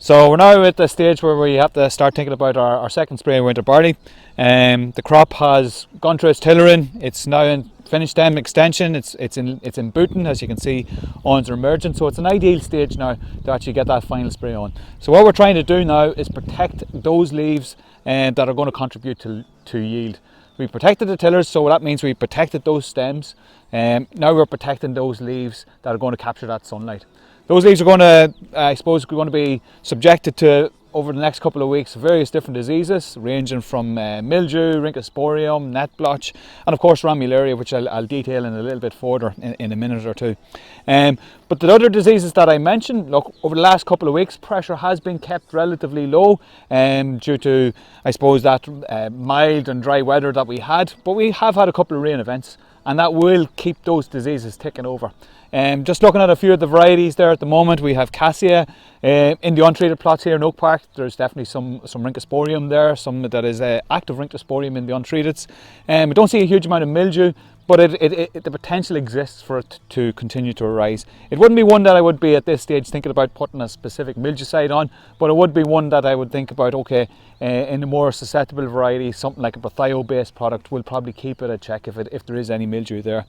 So we're now at the stage where we have to start thinking about our second spray of winter barley. The crop has gone through its tillering. It's now in finished stem extension. It's in booting, as you can see, awns are emerging. So it's an ideal stage now to actually get that final spray on. So what we're trying to do now is protect those leaves that are going to contribute to yield. We protected the tillers, so that means we protected those stems. Now we're protecting those leaves that are going to capture that sunlight. Those leaves are going to, I suppose, going to be subjected to, over the next couple of weeks, various different diseases, ranging from mildew, rhynchosporium, net blotch, and of course Ramularia, which I'll detail in a little bit further in a minute or two. But the other diseases that I mentioned, look, over the last couple of weeks, pressure has been kept relatively low due to, I suppose, that mild and dry weather that we had. But we have had a couple of rain events, and that will keep those diseases ticking over. Just looking at a few of the varieties there at the moment, we have Cassia in the untreated plots here in Oak Park. There's definitely some rhynchosporium there, some that is active rhynchosporium in the untreateds. We don't see a huge amount of mildew, but the potential exists for it to continue to arise. It wouldn't be one that I would be at this stage thinking about putting a specific mildewcide on, but it would be one that I would think about, okay, in the more susceptible variety, something like a Berthio-based product will probably keep it a check if there is any mildew there.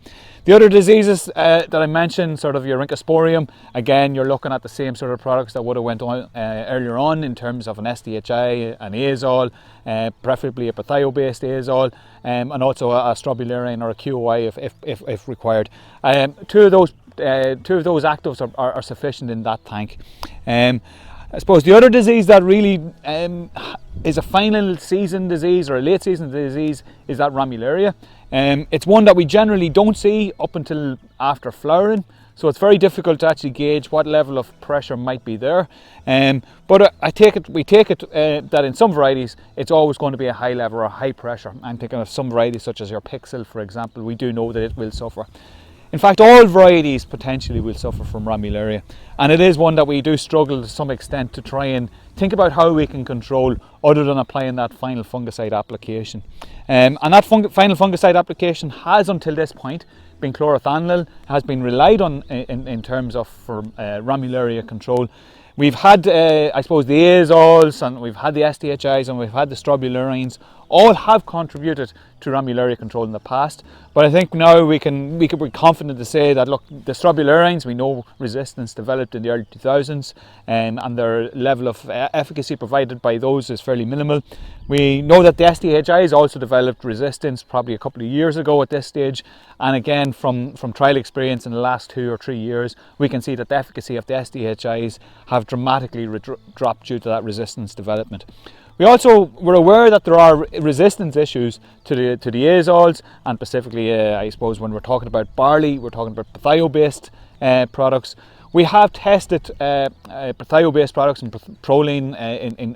The other diseases that I mentioned, sort of your rhynchosporium, again, you're looking at the same sort of products that would have went on earlier on in terms of an SDHI, an azole, preferably a Berthio-based azole, and also a strobilurine or a QOI if required. Two of those actives are sufficient in that tank. I suppose the other disease that really is a final season disease or a late season disease is that Ramularia. It's one that we generally don't see up until after flowering, so it's very difficult to actually gauge what level of pressure might be there. But we take it that in some varieties it's always going to be a high level or high pressure. I'm thinking of some varieties such as your Pixel, for example. We do know that it will suffer. In fact, all varieties potentially will suffer from Ramularia, and it is one that we do struggle to some extent to try and think about how we can control other than applying that final fungicide application. And that final fungicide application has until this point been chlorothalonil, has been relied on in terms of for Ramularia control. We've had, I suppose, the azoles, and we've had the SDHIs, and we've had the strobilurines. All have contributed to Ramularia control in the past, but I think now we can be confident to say that, look, the strobilurines, we know resistance developed in the early 2000s, and their level of efficacy provided by those is fairly minimal. We know that the SDHIs also developed resistance probably a couple of years ago at this stage, and again from trial experience in the last 2 or 3 years, we can see that the efficacy of the SDHIs have dramatically dropped due to that resistance development. We also were aware that there are resistance issues to the azoles, and specifically, I suppose, when we're talking about barley, we're talking about Berthio-based products. We have tested Berthio-based products and proline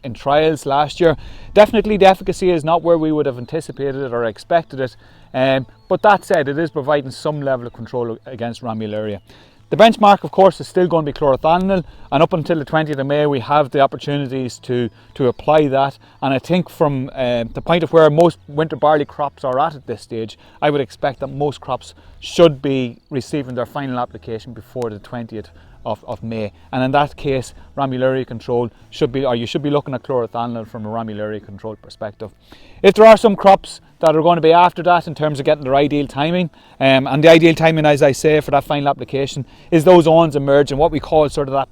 in trials last year. Definitely the efficacy is not where we would have anticipated it or expected it, but that said, it is providing some level of control against Ramularia. The benchmark, of course, is still going to be chlorothalonil, and up until the 20th of May we have the opportunities to apply that. And I think from the point of where most winter barley crops are at this stage, I would expect that most crops should be receiving their final application before the 20th of May, and in that case Ramularia control should be, or you should be looking at chlorothalonil from a Ramularia control perspective. If there are some crops that are going to be after that in terms of getting their ideal timing, and the ideal timing, as I say, for that final application is those awns emerge in what we call sort of that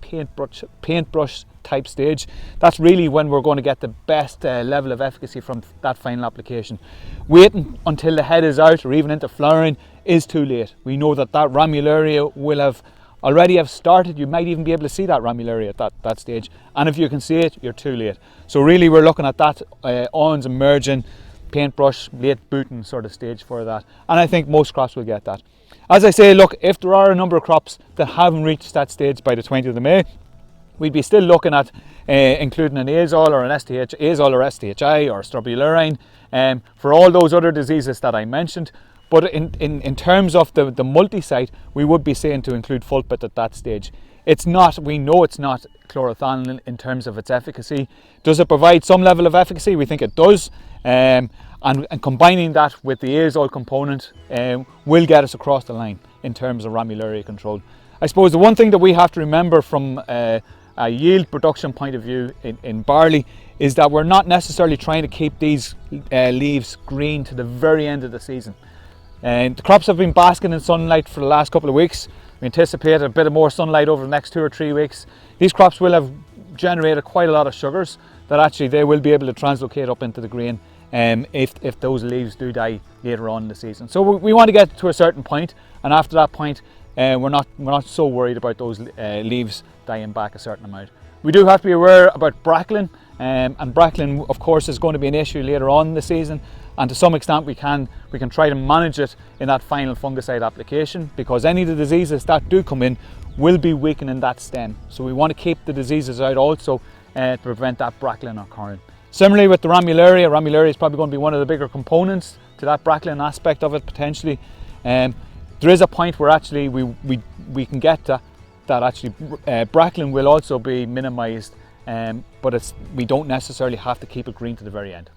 paintbrush type stage. That's really when we're going to get the best level of efficacy from that final application. Waiting until the head is out or even into flowering is too late. We know that Ramularia will already have started. You might even be able to see that Ramularia at that stage, and if you can see it, you're too late. So really we're looking at that awns emerging, paintbrush, late booting sort of stage for that, and I think most crops will get that. As I say, look, if there are a number of crops that haven't reached that stage by the 20th of May, we'd be still looking at including an azole or an azole or SDHI or strobilurine for all those other diseases that I mentioned. But in terms of the multi-site, we would be saying to include Fulpit at that stage. It's not, we know it's not chlorothalonil in terms of its efficacy. Does it provide some level of efficacy? We think it does. And combining that with the azole component will get us across the line in terms of Ramularia control. I suppose the one thing that we have to remember from a yield production point of view in barley is that we're not necessarily trying to keep these leaves green to the very end of the season. And the crops have been basking in sunlight for the last couple of weeks. We anticipate a bit of more sunlight over the next 2 or 3 weeks. These crops will have generated quite a lot of sugars that actually they will be able to translocate up into the grain if those leaves do die later on in the season. So we want to get to a certain point, and after that point we're not so worried about those leaves dying back a certain amount. We do have to be aware about brackling, and brackling of course is going to be an issue later on in the season, and to some extent we can try to manage it in that final fungicide application, because any of the diseases that do come in will be weakening that stem. So we want to keep the diseases out also to prevent that brackling occurring. Similarly with the Ramularia is probably going to be one of the bigger components to that brackling aspect of it potentially. There is a point where actually we can get to that actually brackling will also be minimised, but we don't necessarily have to keep it green to the very end.